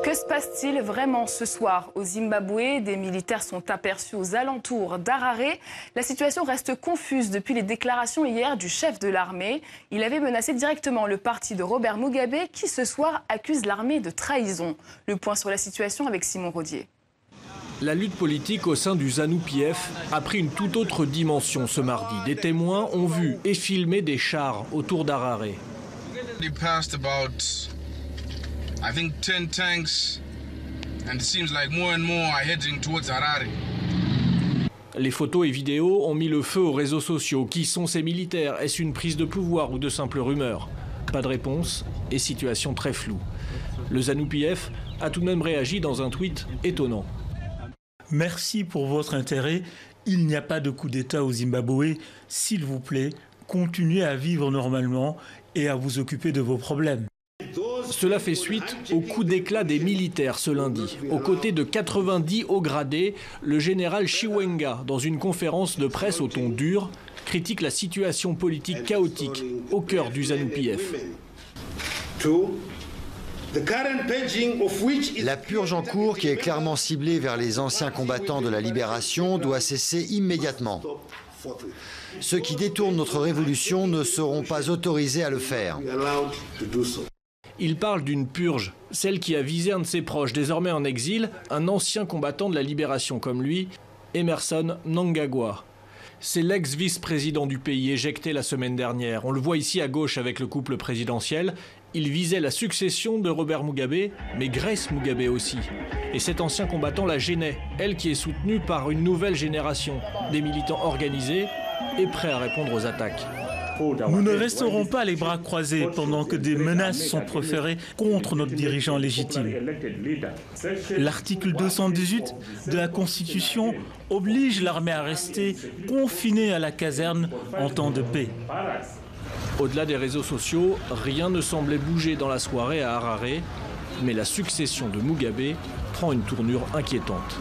Que se passe-t-il vraiment ce soir au Zimbabwe? Des militaires sont aperçus aux alentours d'Harare. La situation reste confuse depuis les déclarations hier du chef de l'armée. Il avait menacé directement le parti de Robert Mugabe qui ce soir accuse l'armée de trahison. Le point sur la situation avec Simon Rodier. La lutte politique au sein du ZANU-PF a pris une toute autre dimension ce mardi. Des témoins ont vu et filmé des chars autour d'Harare. I think 10 tanks, and it seems like more and more are heading towards Harare. Les photos et vidéos ont mis le feu aux réseaux sociaux. Qui sont ces militaires? Est-ce une prise de pouvoir ou de simples rumeurs? Pas de réponse et situation très floue. Le ZANU-PF a tout de même réagi dans un tweet étonnant. Merci pour votre intérêt. Il n'y a pas de coup d'État au Zimbabwe. S'il vous plaît, continuez à vivre normalement et à vous occuper de vos problèmes. Cela fait suite au coup d'éclat des militaires ce lundi. Aux côtés de 90 hauts gradés, le général Chiwenga, dans une conférence de presse au ton dur, critique la situation politique chaotique au cœur du ZANU-PF. La purge en cours, qui est clairement ciblée vers les anciens combattants de la libération, doit cesser immédiatement. Ceux qui détournent notre révolution ne seront pas autorisés à le faire. Il parle d'une purge, celle qui a visé un de ses proches, désormais en exil, un ancien combattant de la libération comme lui, Emmerson Mnangagwa. C'est l'ex-vice-président du pays éjecté la semaine dernière. On le voit ici à gauche avec le couple présidentiel. Il visait la succession de Robert Mugabe, mais Grace Mugabe aussi. Et cet ancien combattant la gênait, elle qui est soutenue par une nouvelle génération, des militants organisés et prêts à répondre aux attaques. Nous ne resterons pas les bras croisés pendant que des menaces sont proférées contre notre dirigeant légitime. L'article 218 de la Constitution oblige l'armée à rester confinée à la caserne en temps de paix. Au-delà des réseaux sociaux, rien ne semblait bouger dans la soirée à Harare, mais la succession de Mugabe prend une tournure inquiétante.